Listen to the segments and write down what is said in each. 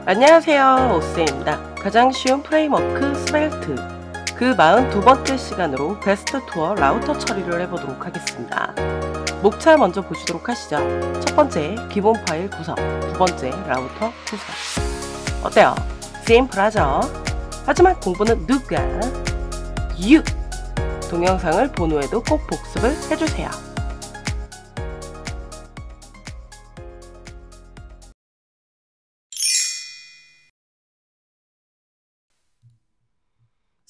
안녕하세요, 오스입니다. 가장 쉬운 프레임워크 스벨트 그 42번째 시간으로 베스트 투어 라우터 처리를 해보도록 하겠습니다. 목차 먼저 보시도록 하시죠. 첫 번째 기본 파일 구성, 두 번째 라우터 구성. 어때요? 심플하죠? 하지만 공부는 누가? You! 동영상을 본 후에도 꼭 복습을 해주세요.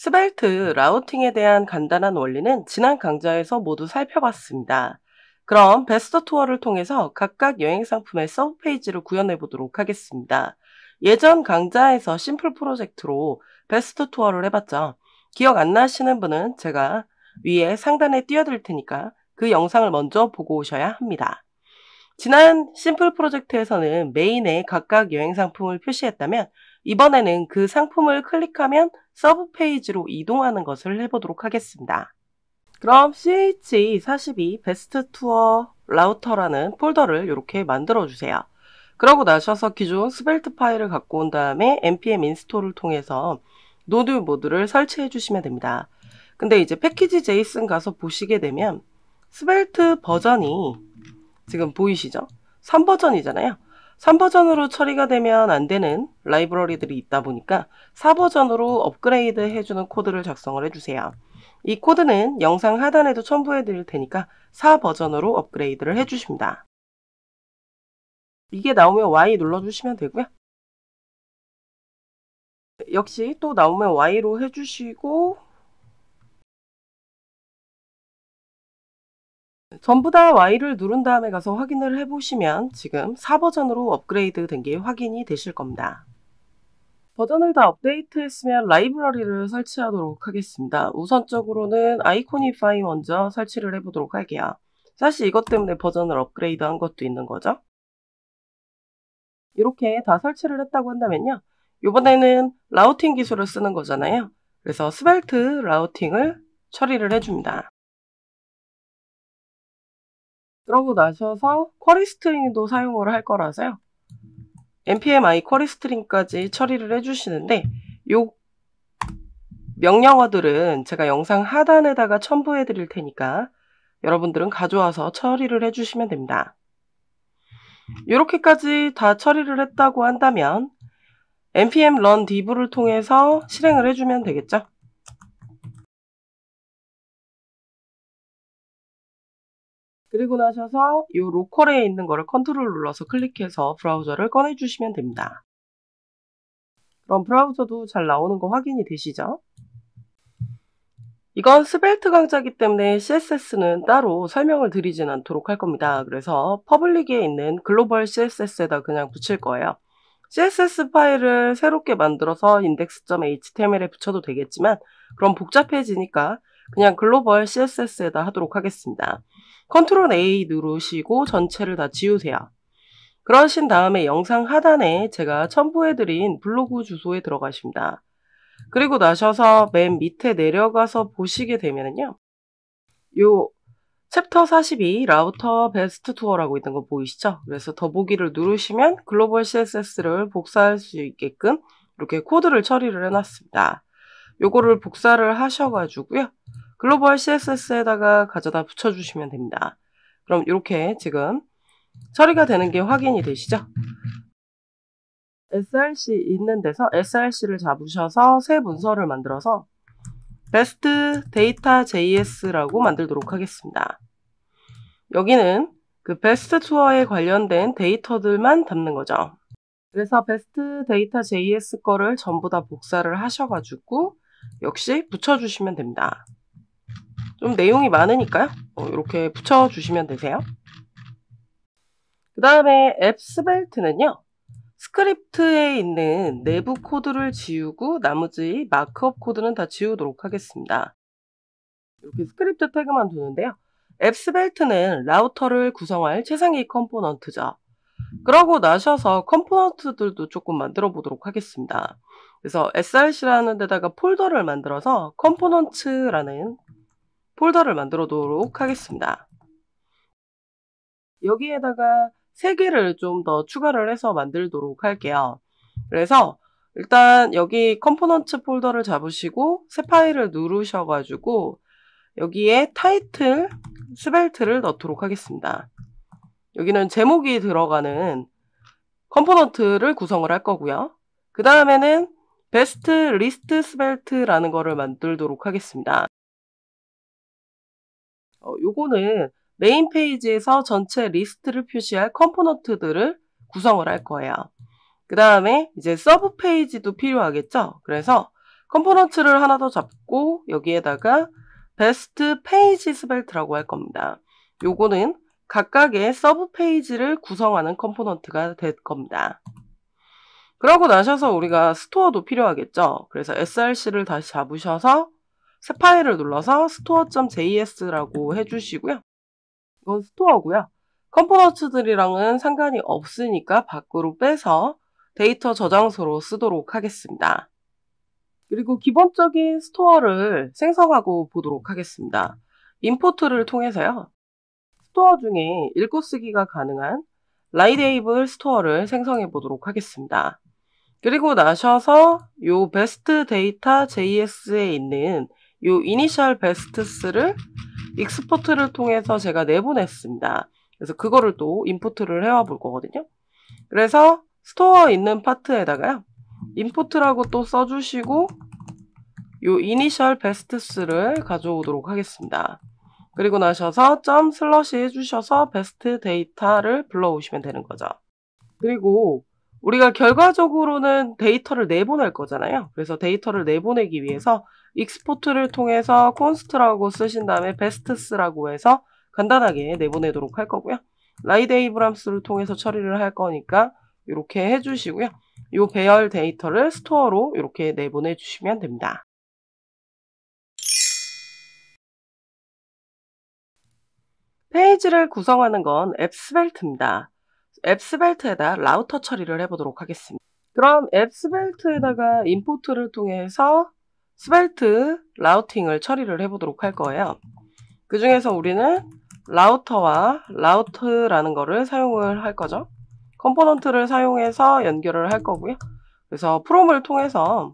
스벨트 라우팅에 대한 간단한 원리는 지난 강좌에서 모두 살펴봤습니다. 그럼 베스트 투어를 통해서 각각 여행 상품의 서브 페이지를 구현해 보도록 하겠습니다. 예전 강좌에서 심플 프로젝트로 베스트 투어를 해봤죠. 기억 안 나시는 분은 제가 위에 상단에 띄워드릴 테니까 그 영상을 먼저 보고 오셔야 합니다. 지난 심플 프로젝트에서는 메인에 각각 여행 상품을 표시했다면 이번에는 그 상품을 클릭하면 서브 페이지로 이동하는 것을 해보도록 하겠습니다. 그럼 CH42 베스트 투어 라우터라는 폴더를 이렇게 만들어 주세요. 그러고 나셔서 기존 스벨트 파일을 갖고 온 다음에 npm 인스톨을 통해서 노드 모드를 설치해 주시면 됩니다. 근데 이제 패키지 제이슨 가서 보시게 되면 스벨트 버전이 지금 보이시죠? 3버전이잖아요. 3버전으로 처리가 되면 안 되는 라이브러리들이 있다 보니까 4버전으로 업그레이드 해주는 코드를 작성을 해주세요. 이 코드는 영상 하단에도 첨부해 드릴 테니까 4버전으로 업그레이드를 해주십니다. 이게 나오면 Y 눌러주시면 되고요. 역시 또 나오면 Y로 해주시고 전부 다 Y를 누른 다음에 가서 확인을 해보시면 지금 4버전으로 업그레이드 된 게 확인이 되실 겁니다. 버전을 다 업데이트했으면 라이브러리를 설치하도록 하겠습니다. 우선적으로는 아이코니파이 먼저 설치를 해보도록 할게요. 사실 이것 때문에 버전을 업그레이드 한 것도 있는 거죠. 이렇게 다 설치를 했다고 한다면요. 이번에는 라우팅 기술을 쓰는 거잖아요. 그래서 스벨트 라우팅을 처리를 해줍니다. 그러고 나셔서 쿼리 스트링도 사용을 할 거라서요. npm i 쿼리 스트링까지 처리를 해주시는데 요 명령어들은 제가 영상 하단에다가 첨부해 드릴 테니까 여러분들은 가져와서 처리를 해주시면 됩니다. 이렇게까지 다 처리를 했다고 한다면 npm run div를 통해서 실행을 해주면 되겠죠. 그리고 나셔서 이 로컬에 있는 거를 컨트롤 눌러서 클릭해서 브라우저를 꺼내주시면 됩니다. 그럼 브라우저도 잘 나오는 거 확인이 되시죠? 이건 스벨트 강좌이기 때문에 CSS는 따로 설명을 드리진 않도록 할 겁니다. 그래서 퍼블릭에 있는 글로벌 CSS에다 그냥 붙일 거예요. CSS 파일을 새롭게 만들어서 index.html에 붙여도 되겠지만 그럼 복잡해지니까 그냥 글로벌 CSS에다 하도록 하겠습니다. 컨트롤 A 누르시고 전체를 다 지우세요. 그러신 다음에 영상 하단에 제가 첨부해드린 블로그 주소에 들어가십니다. 그리고 나셔서 맨 밑에 내려가서 보시게 되면요. 요 챕터 42 라우터 베스트 투어라고 있는 거 보이시죠? 그래서 더보기를 누르시면 글로벌 CSS를 복사할 수 있게끔 이렇게 코드를 처리를 해놨습니다. 요거를 복사를 하셔가지고요. 글로벌 CSS에다가 가져다 붙여주시면 됩니다. 그럼 이렇게 지금 처리가 되는 게 확인이 되시죠? src 있는 데서 src를 잡으셔서 새 문서를 만들어서 베스트 데이터 JS라고 만들도록 하겠습니다. 여기는 그 베스트 투어에 관련된 데이터들만 담는 거죠. 그래서 베스트 데이터 JS 거를 전부 다 복사를 하셔가지고 역시 붙여주시면 됩니다. 좀 내용이 많으니까요. 이렇게 붙여주시면 되세요. 그 다음에 앱 스벨트는요. 스크립트에 있는 내부 코드를 지우고 나머지 마크업 코드는 다 지우도록 하겠습니다. 이렇게 스크립트 태그만 두는데요. 앱 스벨트는 라우터를 구성할 최상위 컴포넌트죠. 그러고 나셔서 컴포넌트들도 조금 만들어 보도록 하겠습니다. 그래서 src라는 데다가 폴더를 만들어서 컴포넌츠라는 폴더를 만들어 두도록 하겠습니다. 여기에다가 3개를 좀 더 추가를 해서 만들도록 할게요. 그래서 일단 여기 컴포넌트 폴더를 잡으시고 새 파일을 누르셔가지고 여기에 타이틀 스벨트를 넣도록 하겠습니다. 여기는 제목이 들어가는 컴포넌트를 구성을 할 거고요. 그 다음에는 베스트 리스트 스벨트라는 거를 만들도록 하겠습니다. 요거는 메인 페이지에서 전체 리스트를 표시할 컴포넌트들을 구성을 할 거예요. 그 다음에 이제 서브 페이지도 필요하겠죠? 그래서 컴포넌트를 하나 더 잡고 여기에다가 베스트 페이지 스벨트라고 할 겁니다. 요거는 각각의 서브 페이지를 구성하는 컴포넌트가 될 겁니다. 그러고 나셔서 우리가 스토어도 필요하겠죠? 그래서 src를 다시 잡으셔서 새 파일을 눌러서 store.js라고 해주시고요. 이건 스토어고요. 컴포넌트들이랑은 상관이 없으니까 밖으로 빼서 데이터 저장소로 쓰도록 하겠습니다. 그리고 기본적인 스토어를 생성하고 보도록 하겠습니다. 임포트를 통해서요. 스토어 중에 읽고 쓰기가 가능한 라이데이블 스토어를 생성해 보도록 하겠습니다. 그리고 나셔서 요 베스트 데이터 JS에 있는 요 이니셜 베스트스를 익스포트를 통해서 제가 내보냈습니다. 그래서 그거를 또 임포트를 해와 볼 거거든요. 그래서 스토어 있는 파트에다가요. 임포트라고 또 써주시고 요 이니셜 베스트스를 가져오도록 하겠습니다. 그리고 나셔서 점 슬러시 해주셔서 베스트 데이터를 불러오시면 되는 거죠. 그리고 우리가 결과적으로는 데이터를 내보낼 거잖아요. 그래서 데이터를 내보내기 위해서 익스포트를 통해서 콘스트라고 쓰신 다음에 베스트스라고 해서 간단하게 내보내도록 할 거고요. 라이데이블 함수를 통해서 처리를 할 거니까 이렇게 해주시고요. 이 배열 데이터를 스토어로 이렇게 내보내 주시면 됩니다. 페이지를 구성하는 건 앱스벨트입니다. 앱스벨트에다 라우터 처리를 해보도록 하겠습니다. 그럼 앱스벨트에다가 임포트를 통해서 스벨트 라우팅을 처리를 해보도록 할 거예요. 그 중에서 우리는 라우터와 라우트라는 거를 사용을 할 거죠. 컴포넌트를 사용해서 연결을 할 거고요. 그래서 프롬을 통해서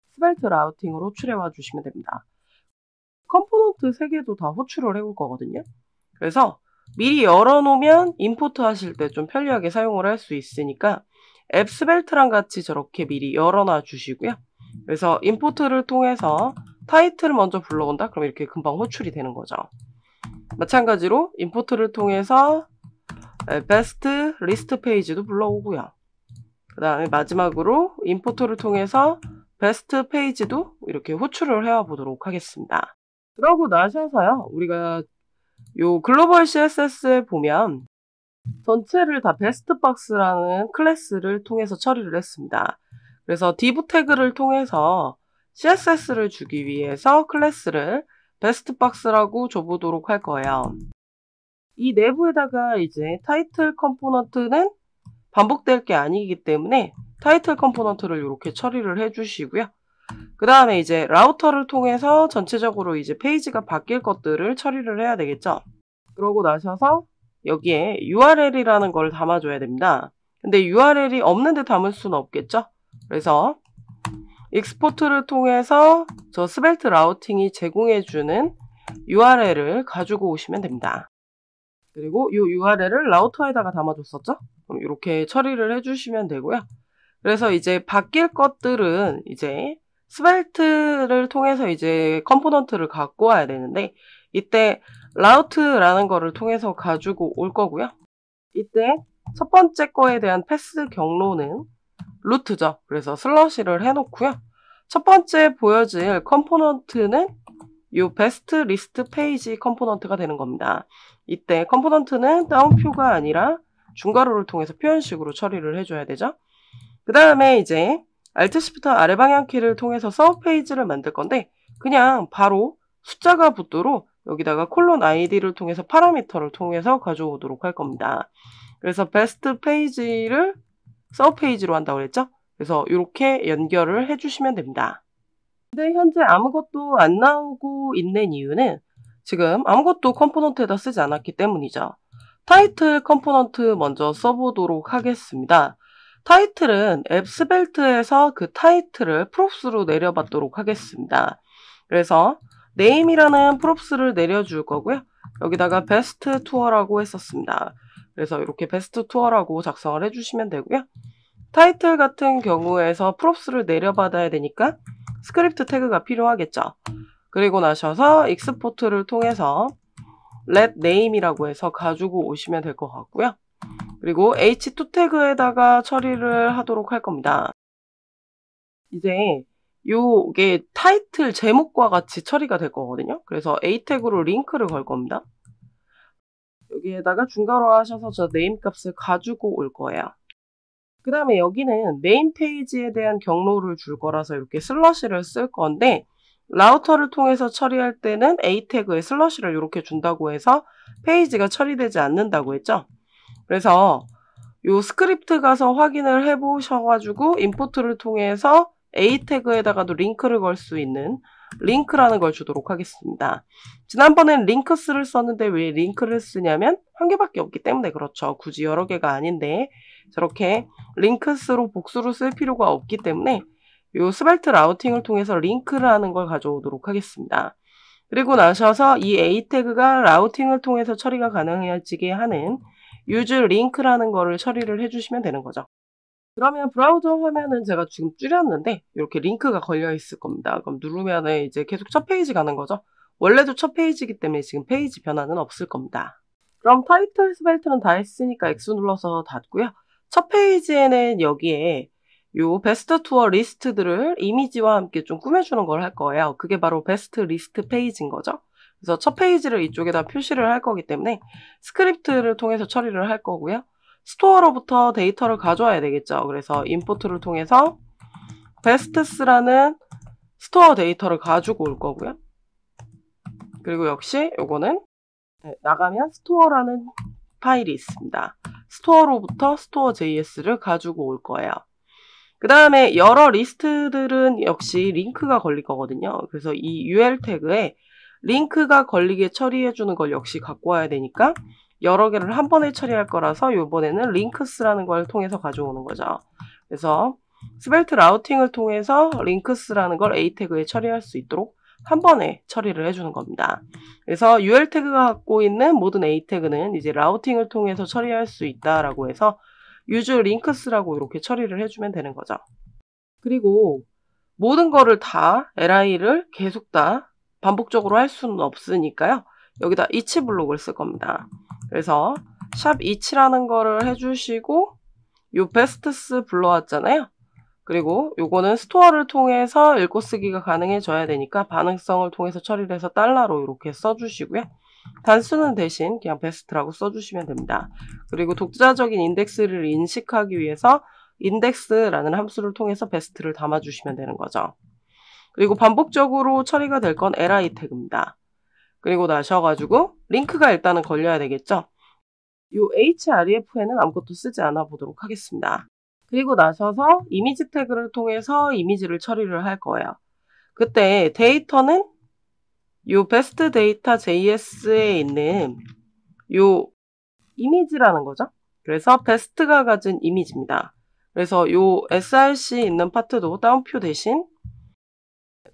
스벨트 라우팅으로 호출해와 주시면 됩니다. 컴포넌트 3개도 다 호출을 해올 거거든요. 그래서 미리 열어놓으면 임포트 하실 때 좀 편리하게 사용을 할 수 있으니까 앱스벨트랑 같이 저렇게 미리 열어놔 주시고요. 그래서 임포트를 통해서 타이틀을 먼저 불러온다? 그럼 이렇게 금방 호출이 되는 거죠. 마찬가지로 임포트를 통해서 베스트 리스트 페이지도 불러오고요. 그 다음에 마지막으로 임포트를 통해서 베스트 페이지도 이렇게 호출을 해와 보도록 하겠습니다. 그러고 나셔서요. 우리가 요 글로벌 CSS에 보면 전체를 다 베스트박스라는 클래스를 통해서 처리를 했습니다. 그래서 div 태그를 통해서 CSS를 주기 위해서 클래스를 베스트박스라고 줘보도록 할 거예요. 이 내부에다가 이제 타이틀 컴포넌트는 반복될 게 아니기 때문에 타이틀 컴포넌트를 이렇게 처리를 해주시고요. 그 다음에 이제 라우터를 통해서 전체적으로 이제 페이지가 바뀔 것들을 처리를 해야 되겠죠. 그러고 나셔서 여기에 URL이라는 걸 담아줘야 됩니다. 근데 URL이 없는데 담을 수는 없겠죠. 그래서 익스포트를 통해서 저 스벨트 라우팅이 제공해주는 URL을 가지고 오시면 됩니다. 그리고 이 URL을 라우터에다가 담아줬었죠. 그럼 이렇게 처리를 해주시면 되고요. 그래서 이제 바뀔 것들은 이제 스벨트를 통해서 이제 컴포넌트를 갖고 와야 되는데 이때 라우트라는 거를 통해서 가지고 올 거고요. 이때 첫 번째 거에 대한 패스 경로는 루트죠. 그래서 슬러시를 해놓고요. 첫 번째 보여질 컴포넌트는 이 베스트 리스트 페이지 컴포넌트가 되는 겁니다. 이때 컴포넌트는 다운표가 아니라 중괄호를 통해서 표현식으로 처리를 해줘야 되죠. 그 다음에 이제 Alt Shift 아래 방향 키를 통해서 서브 페이지를 만들 건데 그냥 바로 숫자가 붙도록 여기다가 콜론 id를 통해서 파라미터를 통해서 가져오도록 할 겁니다. 그래서 베스트 페이지를 서브 페이지로 한다고 그랬죠? 그래서 이렇게 연결을 해주시면 됩니다. 근데 현재 아무것도 안 나오고 있는 이유는 지금 아무것도 컴포넌트에다 쓰지 않았기 때문이죠. 타이틀 컴포넌트 먼저 써보도록 하겠습니다. 타이틀은 앱 스벨트에서 그 타이틀을 프롭스로 내려받도록 하겠습니다. 그래서 네임이라는 프롭스를 내려줄 거고요. 여기다가 베스트 투어라고 했었습니다. 그래서 이렇게 베스트 투어라고 작성을 해주시면 되고요. 타이틀 같은 경우에서 프롭스를 내려받아야 되니까 스크립트 태그가 필요하겠죠. 그리고 나셔서 익스포트를 통해서 let name이라고 해서 가지고 오시면 될 것 같고요. 그리고 h2 태그에다가 처리를 하도록 할 겁니다. 이제 요게 타이틀 제목과 같이 처리가 될 거거든요. 그래서 a 태그로 링크를 걸 겁니다. 여기에다가 중괄호 하셔서 저 네임 값을 가지고 올 거예요. 그 다음에 여기는 메인 페이지에 대한 경로를 줄 거라서 이렇게 슬러시를 쓸 건데 라우터를 통해서 처리할 때는 a 태그에 슬러시를 이렇게 준다고 해서 페이지가 처리되지 않는다고 했죠. 그래서 요 스크립트 가서 확인을 해보셔가지고 임포트를 통해서 a 태그에다가도 링크를 걸 수 있는 링크라는 걸 주도록 하겠습니다. 지난번엔 링크스를 썼는데 왜 링크를 쓰냐면 한 개밖에 없기 때문에 그렇죠. 굳이 여러 개가 아닌데 저렇게 링크스로 복수로 쓸 필요가 없기 때문에 요 스벨트 라우팅을 통해서 링크라는 걸 가져오도록 하겠습니다. 그리고 나셔서 이 a 태그가 라우팅을 통해서 처리가 가능해지게 하는 use link라는 거를 처리를 해주시면 되는 거죠. 그러면 브라우저 화면은 제가 지금 줄였는데 이렇게 링크가 걸려 있을 겁니다. 그럼 누르면은 이제 계속 첫 페이지 가는 거죠. 원래도 첫 페이지이기 때문에 지금 페이지 변화는 없을 겁니다. 그럼 타이틀 스벨트는 다 했으니까 X 눌러서 닫고요. 첫 페이지에는 여기에 요 베스트 투어 리스트들을 이미지와 함께 좀 꾸며주는 걸 할 거예요. 그게 바로 베스트 리스트 페이지인 거죠. 그래서 첫 페이지를 이쪽에다 표시를 할 거기 때문에 스크립트를 통해서 처리를 할 거고요. 스토어로부터 데이터를 가져와야 되겠죠. 그래서 임포트를 통해서 베스트스라는 스토어 데이터를 가지고 올 거고요. 그리고 역시 요거는 나가면 스토어라는 파일이 있습니다. 스토어로부터 스토어.js를 가지고 올 거예요. 그 다음에 여러 리스트들은 역시 링크가 걸릴 거거든요. 그래서 이 UL 태그에 링크가 걸리게 처리해주는 걸 역시 갖고 와야 되니까 여러 개를 한 번에 처리할 거라서 이번에는 링크스라는 걸 통해서 가져오는 거죠. 그래서 스벨트 라우팅을 통해서 링크스라는 걸 A 태그에 처리할 수 있도록 한 번에 처리를 해주는 겁니다. 그래서 UL 태그가 갖고 있는 모든 A 태그는 이제 라우팅을 통해서 처리할 수 있다라고 해서 use links라고 이렇게 처리를 해주면 되는 거죠. 그리고 모든 거를 다 li를 계속 다 반복적으로 할 수는 없으니까요. 여기다 each 블록을 쓸 겁니다. 그래서 샵 each라는 거를 해주시고 요 베스트스 불러왔잖아요. 그리고 요거는 스토어를 통해서 읽고 쓰기가 가능해져야 되니까 반응성을 통해서 처리를 해서 달러로 이렇게 써주시고요. 단수는 대신 그냥 베스트라고 써주시면 됩니다. 그리고 독자적인 인덱스를 인식하기 위해서 index라는 함수를 통해서 베스트를 담아주시면 되는 거죠. 그리고 반복적으로 처리가 될 건 li 태그입니다. 그리고 나셔가지고 링크가 일단은 걸려야 되겠죠. 요 href에는 아무것도 쓰지 않아 보도록 하겠습니다. 그리고 나셔서 이미지 태그를 통해서 이미지를 처리를 할 거예요. 그때 데이터는 요 베스트 데이터 JS에 있는 요 이미지라는 거죠. 그래서 베스트가 가진 이미지입니다. 그래서 요 src 있는 파트도 다운표 대신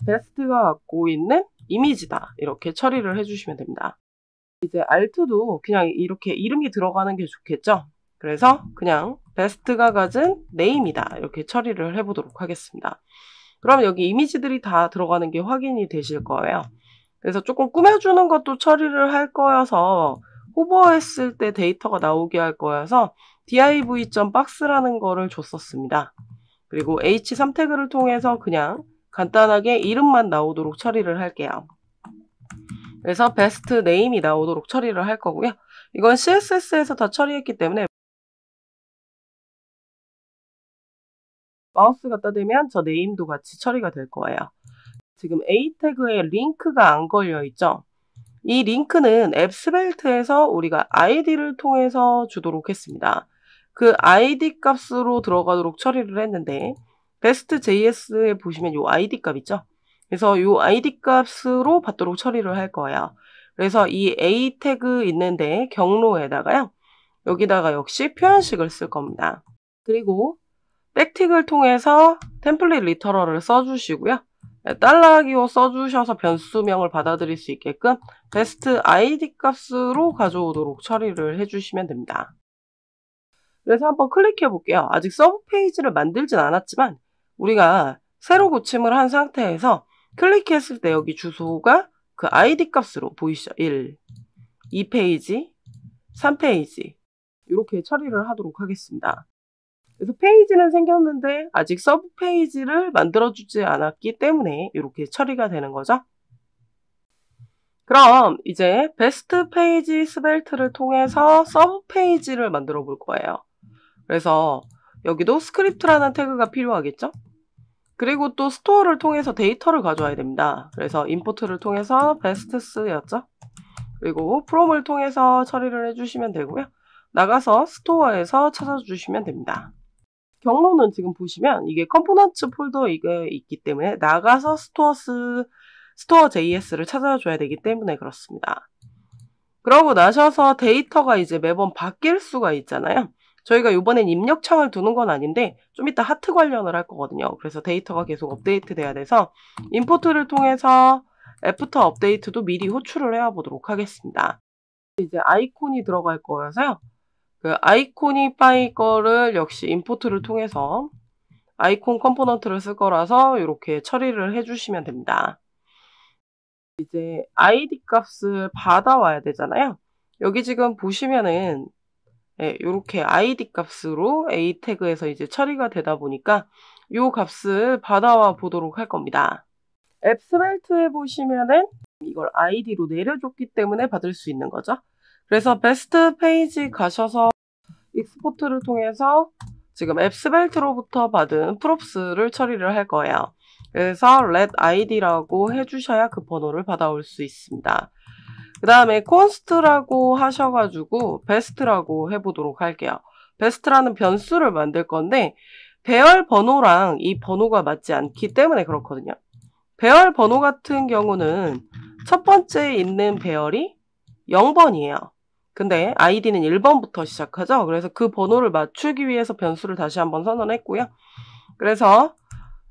베스트가 갖고 있는 이미지다. 이렇게 처리를 해주시면 됩니다. 이제 alt도 그냥 이렇게 이름이 들어가는 게 좋겠죠. 그래서 그냥 베스트가 가진 name이다. 이렇게 처리를 해보도록 하겠습니다. 그럼 여기 이미지들이 다 들어가는 게 확인이 되실 거예요. 그래서 조금 꾸며주는 것도 처리를 할 거여서 호버했을 때 데이터가 나오게 할 거여서 div.box라는 거를 줬었습니다. 그리고 h3 태그를 통해서 그냥 간단하게 이름만 나오도록 처리를 할게요. 그래서 베스트 네임이 나오도록 처리를 할 거고요. 이건 CSS에서 다 처리했기 때문에 마우스 갖다 대면 저 네임도 같이 처리가 될 거예요. 지금 A 태그에 링크가 안 걸려 있죠. 이 링크는 앱 스벨트에서 우리가 id를 통해서 주도록 했습니다. 그 id 값으로 들어가도록 처리를 했는데 베스트.js에 보시면 요 id 값 있죠. 그래서 요 id 값으로 받도록 처리를 할 거예요. 그래서 이 a 태그 있는데 경로에다가요. 여기다가 역시 표현식을 쓸 겁니다. 그리고 백틱을 통해서 템플릿 리터럴을 써주시고요. 달러 기호 써주셔서 변수명을 받아들일 수 있게끔 베스트 id 값으로 가져오도록 처리를 해주시면 됩니다. 그래서 한번 클릭해 볼게요. 아직 서브 페이지를 만들진 않았지만 우리가 새로 고침을 한 상태에서 클릭했을 때 여기 주소가 그 id 값으로 보이시죠? 1, 2페이지, 3페이지 이렇게 처리를 하도록 하겠습니다. 그래서 페이지는 생겼는데 아직 서브 페이지를 만들어주지 않았기 때문에 이렇게 처리가 되는 거죠. 그럼 이제 베스트 페이지 스벨트를 통해서 서브 페이지를 만들어 볼 거예요. 그래서 여기도 스크립트라는 태그가 필요하겠죠? 그리고 또 스토어를 통해서 데이터를 가져와야 됩니다. 그래서 임포트를 통해서 베스트스였죠? 그리고 프롬을 통해서 처리를 해주시면 되고요. 나가서 스토어에서 찾아주시면 됩니다. 경로는 지금 보시면 이게 컴포넌트 폴더 이게 있기 때문에 나가서 스토어 JS를 찾아줘야 되기 때문에 그렇습니다. 그러고 나셔서 데이터가 이제 매번 바뀔 수가 있잖아요. 저희가 이번엔 입력창을 두는 건 아닌데 좀 이따 하트 관련을 할 거거든요. 그래서 데이터가 계속 업데이트 돼야 돼서 임포트를 통해서 애프터 업데이트도 미리 호출을 해와 보도록 하겠습니다. 이제 아이콘이 들어갈 거여서요. 그 아이코니파이 거를 역시 임포트를 통해서 아이콘 컴포넌트를 쓸 거라서 이렇게 처리를 해주시면 됩니다. 이제 id 값을 받아와야 되잖아요. 여기 지금 보시면은 이렇게 id 값으로 a 태그에서 이제 처리가 되다 보니까 이 값을 받아와 보도록 할 겁니다. 앱스벨트에 보시면은 이걸 id로 내려줬기 때문에 받을 수 있는 거죠. 그래서 베스트 페이지 가셔서 익스포트를 통해서 지금 앱스벨트로부터 받은 프롭스를 처리를 할 거예요. 그래서 let id라고 해주셔야 그 번호를 받아올 수 있습니다. 그 다음에 const라고 하셔가지고 best라고 해보도록 할게요. best라는 변수를 만들 건데 배열 번호랑 이 번호가 맞지 않기 때문에 그렇거든요. 배열 번호 같은 경우는 첫 번째에 있는 배열이 0번이에요. 근데 id는 1번부터 시작하죠. 그래서 그 번호를 맞추기 위해서 변수를 다시 한번 선언했고요. 그래서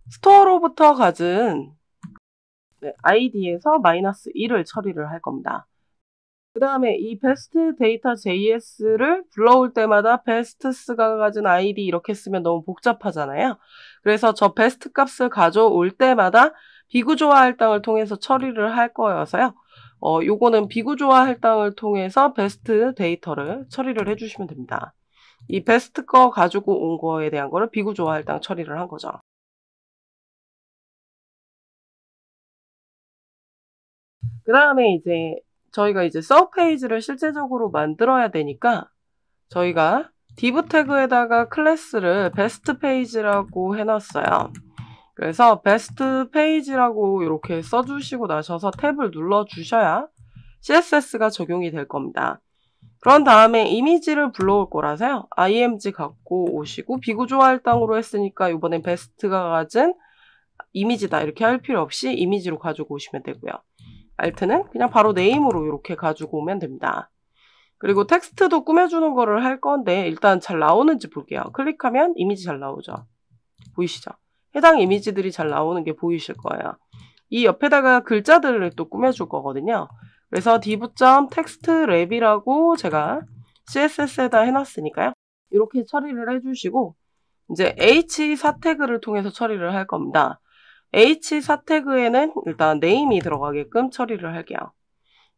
스토어로부터 가진 id에서 -1을 처리를 할 겁니다. 그 다음에 이 best data JS를 불러올 때마다 best스가 가진 id 이렇게 쓰면 너무 복잡하잖아요. 그래서 저 best 값을 가져올 때마다 비구조화 할당을 통해서 처리를 할 거여서요. 요거는 비구조화 할당을 통해서 베스트 데이터를 처리를 해주시면 됩니다. 이 베스트 거 가지고 온 거에 대한 거를 비구조화 할당 처리를 한 거죠. 그 다음에 이제 저희가 이제 서브 페이지를 실제적으로 만들어야 되니까 저희가 div 태그에다가 클래스를 베스트 페이지라고 해놨어요. 그래서 베스트 페이지라고 이렇게 써주시고 나셔서 탭을 눌러주셔야 CSS가 적용이 될 겁니다. 그런 다음에 이미지를 불러올 거라서요. img 갖고 오시고 비구조화 할당으로 했으니까 이번엔 베스트가 가진 이미지다 이렇게 할 필요 없이 이미지로 가지고 오시면 되고요. alt는 그냥 바로 네임으로 이렇게 가지고 오면 됩니다. 그리고 텍스트도 꾸며주는 거를 할 건데 일단 잘 나오는지 볼게요. 클릭하면 이미지 잘 나오죠. 보이시죠? 해당 이미지들이 잘 나오는 게 보이실 거예요. 이 옆에다가 글자들을 또 꾸며줄 거거든요. 그래서 div.textLab이라고 제가 CSS에다 해놨으니까요. 이렇게 처리를 해주시고 이제 h4 태그를 통해서 처리를 할 겁니다. h4 태그에는 일단 네임이 들어가게끔 처리를 할게요.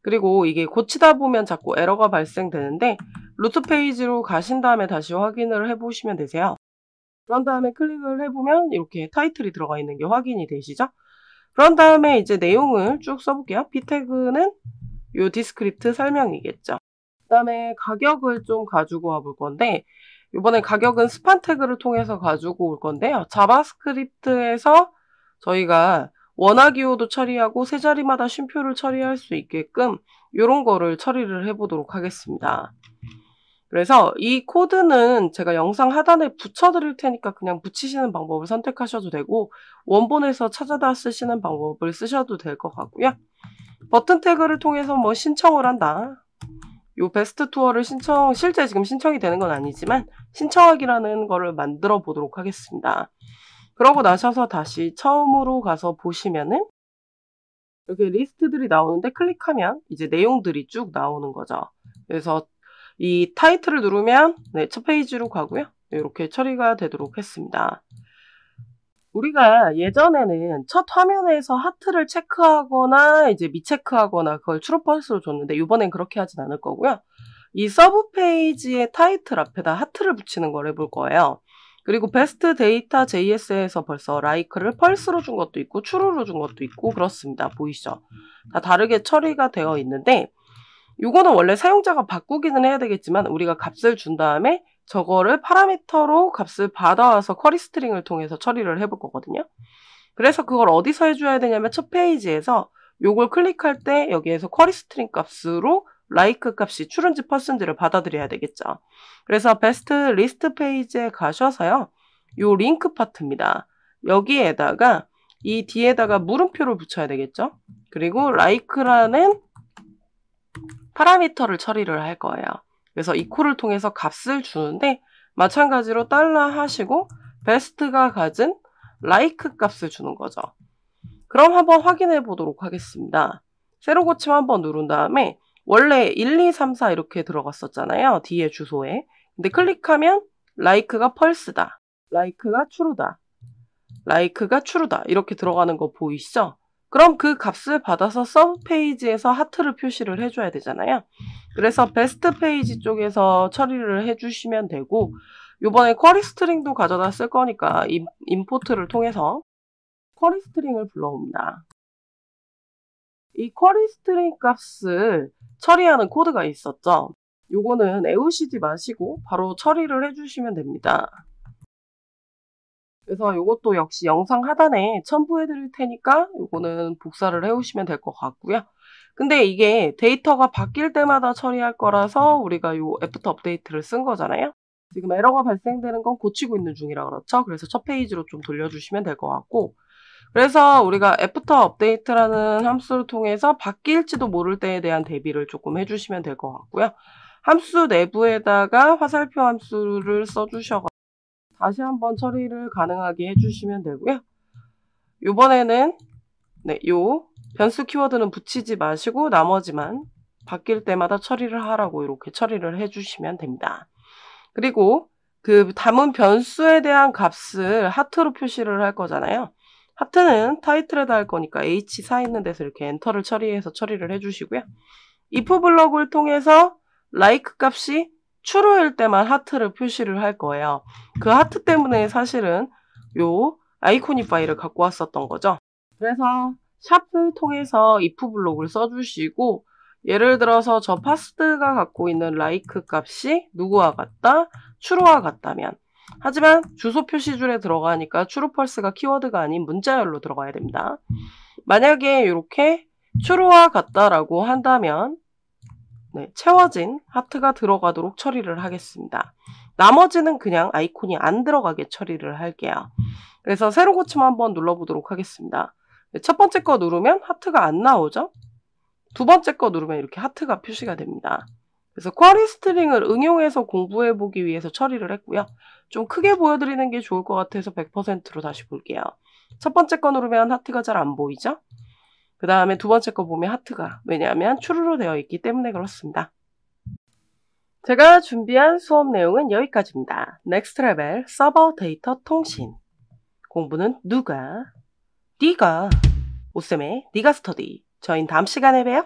그리고 이게 고치다 보면 자꾸 에러가 발생되는데 루트 페이지로 가신 다음에 다시 확인을 해보시면 되세요. 그런 다음에 클릭을 해보면 이렇게 타이틀이 들어가 있는 게 확인이 되시죠? 그런 다음에 이제 내용을 쭉 써볼게요. p 태그는 요 디스크립트 설명이겠죠. 그 다음에 가격을 좀 가지고 와 볼 건데 이번에 가격은 스판 태그를 통해서 가지고 올 건데요. 자바스크립트에서 저희가 원화기호도 처리하고 세 자리마다 쉼표를 처리할 수 있게끔 이런 거를 처리를 해보도록 하겠습니다. 그래서 이 코드는 제가 영상 하단에 붙여드릴 테니까 그냥 붙이시는 방법을 선택하셔도 되고 원본에서 찾아다 쓰시는 방법을 쓰셔도 될 것 같고요. 버튼 태그를 통해서 뭐 신청을 한다. 요 베스트 투어를 실제 지금 신청이 되는 건 아니지만 신청하기라는 거를 만들어 보도록 하겠습니다. 그러고 나셔서 다시 처음으로 가서 보시면은 이렇게 리스트들이 나오는데 클릭하면 이제 내용들이 쭉 나오는 거죠. 그래서 이 타이틀을 누르면 네, 첫 페이지로 가고요. 이렇게 처리가 되도록 했습니다. 우리가 예전에는 첫 화면에서 하트를 체크하거나 이제 미체크하거나 그걸 트루펄스로 줬는데 이번엔 그렇게 하진 않을 거고요. 이 서브 페이지의 타이틀 앞에다 하트를 붙이는 걸 해볼 거예요. 그리고 베스트 데이터 JS에서 벌써 라이크를 펄스로 준 것도 있고 추루로 준 것도 있고 그렇습니다. 보이시죠? 다 다르게 처리가 되어 있는데 이거는 원래 사용자가 바꾸기는 해야 되겠지만 우리가 값을 준 다음에 저거를 파라미터로 값을 받아와서 쿼리 스트링을 통해서 처리를 해볼 거거든요. 그래서 그걸 어디서 해줘야 되냐면 첫 페이지에서 요걸 클릭할 때 여기에서 쿼리 스트링 값으로 like 값이 true인지 false인지를 받아들여야 되겠죠. 그래서 베스트 리스트 페이지에 가셔서요. 요 링크 파트입니다. 여기에다가 이 뒤에다가 물음표를 붙여야 되겠죠. 그리고 like라는 파라미터를 처리를 할 거예요. 그래서 equal을 통해서 값을 주는데 마찬가지로 달러 하시고 베스트가 가진 like 값을 주는 거죠. 그럼 한번 확인해 보도록 하겠습니다. 세로 고침 한번 누른 다음에 원래 1, 2, 3, 4 이렇게 들어갔었잖아요. 뒤에 주소에. 근데 클릭하면 like가 false다. like가 true다. like가 true다. 이렇게 들어가는 거 보이시죠? 그럼 그 값을 받아서 서브 페이지에서 하트를 표시를 해줘야 되잖아요. 그래서 베스트 페이지 쪽에서 처리를 해주시면 되고 이번에 쿼리 스트링도 가져다 쓸 거니까 임포트를 통해서 쿼리 스트링을 불러옵니다. 이 쿼리 스트링 값을 처리하는 코드가 있었죠. 요거는 애우시지 마시고 바로 처리를 해주시면 됩니다. 그래서 요것도 역시 영상 하단에 첨부해 드릴 테니까 요거는 복사를 해오시면 될 것 같고요. 근데 이게 데이터가 바뀔 때마다 처리할 거라서 우리가 요 애프터 업데이트를 쓴 거잖아요. 지금 에러가 발생되는 건 고치고 있는 중이라 그렇죠. 그래서 첫 페이지로 좀 돌려주시면 될 것 같고 그래서 우리가 애프터 업데이트라는 함수를 통해서 바뀔지도 모를 때에 대한 대비를 조금 해주시면 될 것 같고요. 함수 내부에다가 화살표 함수를 써주셔가지고 다시 한번 처리를 가능하게 해주시면 되고요. 이번에는 네, 요 변수 키워드는 붙이지 마시고 나머지만 바뀔 때마다 처리를 하라고 이렇게 처리를 해주시면 됩니다. 그리고 그 담은 변수에 대한 값을 하트로 표시를 할 거잖아요. 하트는 타이틀에다 할 거니까 H4 있는 데서 이렇게 엔터를 처리해서 처리를 해주시고요. if 블럭을 통해서 like 값이 true일 때만 하트를 표시를 할 거예요. 그 하트 때문에 사실은 요 아이코닉 파일을 갖고 왔었던 거죠. 그래서 샵을 통해서 if 블록을 써주시고 예를 들어서 저 파스트가 갖고 있는 like 값이 누구와 같다? true와 같다면 하지만 주소 표시줄에 들어가니까 true, false가 키워드가 아닌 문자열로 들어가야 됩니다. 만약에 이렇게 true와 같다라고 한다면 네, 채워진 하트가 들어가도록 처리를 하겠습니다. 나머지는 그냥 아이콘이 안 들어가게 처리를 할게요. 그래서 세로 고침 한번 눌러보도록 하겠습니다. 네, 첫 번째 거 누르면 하트가 안 나오죠? 두 번째 거 누르면 이렇게 하트가 표시가 됩니다. 그래서 쿼리 스트링을 응용해서 공부해보기 위해서 처리를 했고요. 좀 크게 보여드리는 게 좋을 것 같아서 100%로 다시 볼게요. 첫 번째 거 누르면 하트가 잘 안 보이죠? 그 다음에 두 번째 거 보면 하트가 왜냐하면 true로 되어 있기 때문에 그렇습니다. 제가 준비한 수업 내용은 여기까지입니다. 넥스트 레벨 서버 데이터 통신 공부는 누가? 네가 오쌤의 네가 스터디 저희는 다음 시간에 봬요.